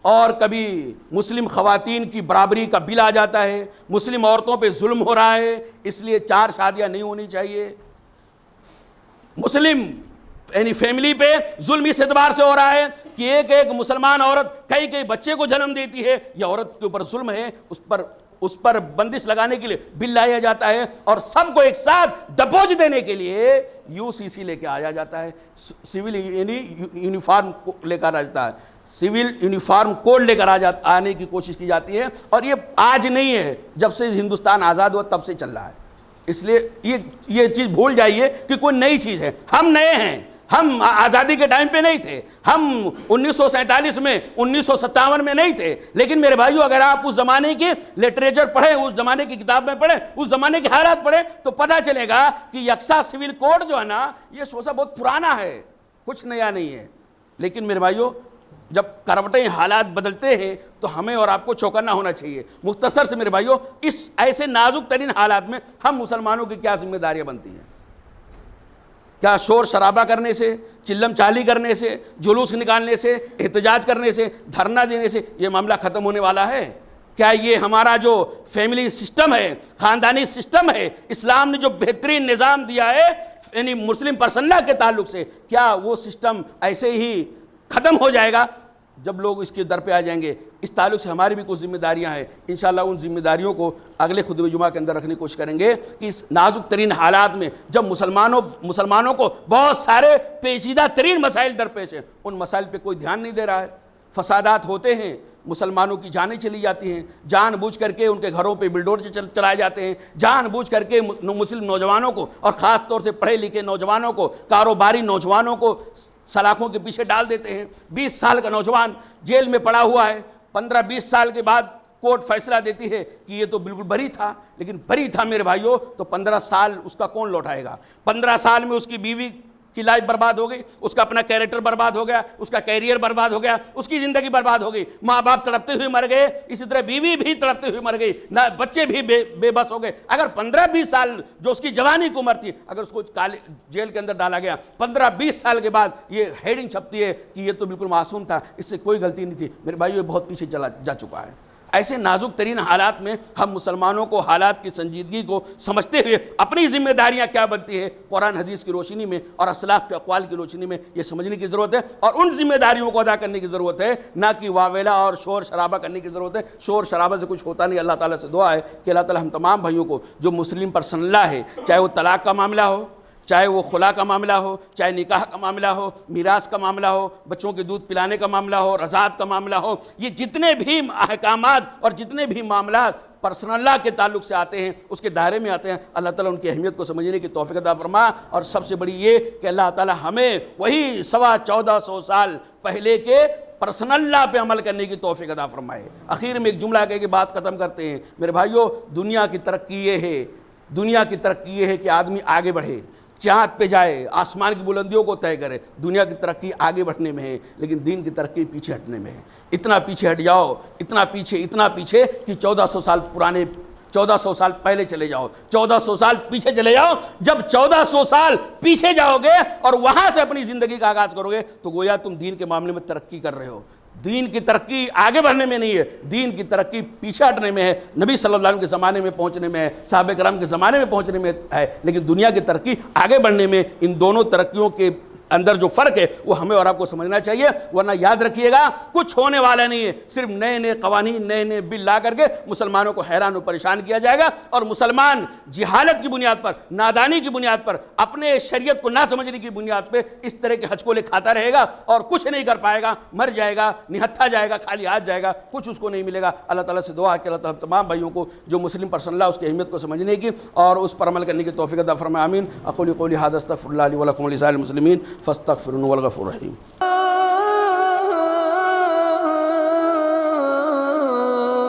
اور کبھی مسلم خواتین کی برابری کا بل آ جاتا ہے، مسلم عورتوں پہ ظلم ہو رہا ہے، اس لیے 4 شادیاں نہیں ہونی چاہیے، مسلم یعنی فیملی پہ ظلم اس اعتبار سے ہو رہا ہے کہ ایک مسلمان عورت کئی بچے کو جنم دیتی ہے، یہ عورت کے اوپر ظلم ہے، اس پر بندش لگانے کے لیے بل لایا جاتا ہے، اور سب کو ایک ساتھ دبوچ دینے کے لیے UCC لے کے آیا جاتا ہے، سول یعنی یونیفارم لے کر آ جاتا ہے، سول یونیفارم کوڈ لے کر آنے کی کوشش کی جاتی ہے۔ اور یہ آج نہیں ہے، جب سے ہندوستان آزاد ہوا تب سے چل رہا ہے۔ اس لیے یہ چیز بھول جائیے کہ کوئی نئی چیز ہے، ہم نئے ہیں، ہم آزادی کے ٹائم پہ نہیں تھے، ہم 1947 میں 1957 میں نہیں تھے، لیکن میرے بھائیو اگر آپ اس زمانے کی لٹریچر پڑھیں، اس زمانے کی کتاب میں پڑھیں، اس زمانے کے حالات پڑھیں تو پتہ چلے گا کہ یکساں سول کوڈ جو ہے نا یہ سوچا بہت پرانا ہے، کچھ نیا نہیں ہے۔ لیکن میرے بھائیو جب کروٹیں حالات بدلتے ہیں تو ہمیں اور آپ کو چوکنا ہونا چاہیے۔ مختصر سے میرے بھائیو اس ایسے نازک ترین حالات میں ہم مسلمانوں کی کیا ذمہ داریاں بنتی ہیں؟ کیا شور شرابہ کرنے سے، چلم چالی کرنے سے، جلوس نکالنے سے، احتجاج کرنے سے، دھرنا دینے سے یہ معاملہ ختم ہونے والا ہے؟ کیا یہ ہمارا جو فیملی سسٹم ہے، خاندانی سسٹم ہے، اسلام نے جو بہترین نظام دیا ہے یعنی مسلم پرسن لا کے تعلق سے، کیا وہ سسٹم ایسے ہی ختم ہو جائے گا؟ جب لوگ اس کے در پہ آ جائیں گے، اس تعلق سے ہماری بھی کچھ ذمہ داریاں ہیں، انشاءاللہ ان ذمہ داریوں کو اگلے خطبہ جمعہ کے اندر رکھنے کی کوشش کریں گے کہ اس نازک ترین حالات میں جب مسلمانوں کو بہت سارے پیچیدہ ترین مسائل درپیش ہیں، ان مسائل پہ کوئی دھیان نہیں دے رہا ہے، فسادات ہوتے ہیں، مسلمانوں کی جانیں چلی جاتی ہیں، جان بوجھ کر کے ان کے گھروں پہ بلڈوزر چلائے جاتے ہیں، جان بوجھ کر کے مسلم نوجوانوں کو اور خاص طور سے پڑھے لکھے نوجوانوں کو، کاروباری نوجوانوں کو سلاخوں کے پیچھے ڈال دیتے ہیں۔ 20 سال کا نوجوان جیل میں پڑا ہوا ہے، 15-20 سال کے بعد کورٹ فیصلہ دیتی ہے کہ یہ تو بالکل بری تھا، لیکن بری تھا میرے بھائیوں تو 15 سال اس کا کون لوٹائے گا؟ 15 سال میں اس کی بیوی کی لائف برباد ہو گئی، اس کا اپنا کیریکٹر برباد ہو گیا، اس کا کیریئر برباد ہو گیا، اس کی زندگی برباد ہو گئی، ماں باپ تڑپتے ہوئے مر گئے، اسی طرح بیوی بھی تڑپتے ہوئے مر گئی، نہ بچے بھی بے بس ہو گئے۔ اگر 15-20 سال جو اس کی جوانی کی عمر تھی اگر اس کو جیل کے اندر ڈالا گیا، 15-20 سال کے بعد یہ ہیڈنگ چھپتی ہے کہ یہ تو بالکل معصوم تھا، اس سے کوئی غلطی نہیں تھی، میرے بھائیو یہ بہت پیچھے جا چکا ہے۔ ایسے نازک ترین حالات میں ہم مسلمانوں کو حالات کی سنجیدگی کو سمجھتے ہوئے اپنی ذمہ داریاں کیا بنتی ہے قرآن حدیث کی روشنی میں اور اسلاف کے اقوال کی روشنی میں یہ سمجھنے کی ضرورت ہے، اور ان ذمہ داریوں کو ادا کرنے کی ضرورت ہے، نہ کہ واویلا اور شور شرابہ کرنے کی ضرورت ہے۔ شور شرابہ سے کچھ ہوتا نہیں۔ اللہ تعالیٰ سے دعا ہے کہ اللہ تعالیٰ ہم تمام بھائیوں کو جو مسلم پرسن لا ہے، چاہے وہ طلاق کا معاملہ ہو، چاہے وہ خلا کا معاملہ ہو، چاہے نکاح کا معاملہ ہو، میراث کا معاملہ ہو، بچوں کے دودھ پلانے کا معاملہ ہو، رضاعت کا معاملہ ہو، یہ جتنے بھی احکامات اور جتنے بھی معاملات پرسنل اللہ کے تعلق سے آتے ہیں، اس کے دائرے میں آتے ہیں، اللہ تعالیٰ ان کی اہمیت کو سمجھنے کی توفیق عطا فرما، اور سب سے بڑی یہ کہ اللہ تعالیٰ ہمیں وہی 1450 سال پہلے کے پرسنل لا پہ عمل کرنے کی توفیق عطا فرمائے۔ آخر میں ایک جملہ کہہ کے بات ختم کرتے ہیں۔ میرے بھائیو دنیا کی ترقی یہ ہے کہ آدمی آگے بڑھے، چاند پہ جائے، آسمان کی بلندیوں کو طے کرے۔ دنیا کی ترقی آگے بڑھنے میں ہے، لیکن دین کی ترقی پیچھے ہٹنے میں ہے۔ اتنا پیچھے ہٹ جاؤ، اتنا پیچھے کہ 1400 سال پہلے چلے جاؤ، 1400 سال پیچھے چلے جاؤ۔ جب 1400 سال پیچھے جاؤ گے اور وہاں سے اپنی زندگی کا آغاز کرو گے تو گویا تم دین کے معاملے میں ترقی کر رہے ہو۔ دین کی ترقی آگے بڑھنے میں نہیں ہے، دین کی ترقی پیچھے ہٹنے میں ہے، نبی صلی اللہ علیہ وسلم کے زمانے میں پہنچنے میں ہے، صحابہ کرام کے زمانے میں پہنچنے میں ہے، لیکن دنیا کی ترقی آگے بڑھنے میں۔ ان دونوں ترقیوں کے اندر جو فرق ہے وہ ہمیں اور آپ کو سمجھنا چاہیے، ورنہ یاد رکھیے گا کچھ ہونے والا نہیں ہے۔ صرف نئے قوانین، نئے بل لا کر کے مسلمانوں کو حیران و پریشان کیا جائے گا، اور مسلمان جہالت کی بنیاد پر، نادانی کی بنیاد پر، اپنے شریعت کو نہ سمجھنے کی بنیاد پہ اس طرح کے ہچکولے کھاتا رہے گا اور کچھ نہیں کر پائے گا، مر جائے گا، نہتھا جائے گا، خالی ہاتھ جائے گا، کچھ اس کو نہیں ملے گا۔ اللہ تعالیٰ سے دعا ہے کہ اللہ تعالیٰ تمام بھائیوں کو جو مسلم پرسن اللہ اس کی اہمیت کو سمجھنے کی اور اس پر عمل کرنے کی توفیق عطا فرمائے۔ آمین۔ اقول قولی ھذا استغفر اللہ لی ولکم ولسائر المسلمین فاستغفروہ الغفور الرحیم۔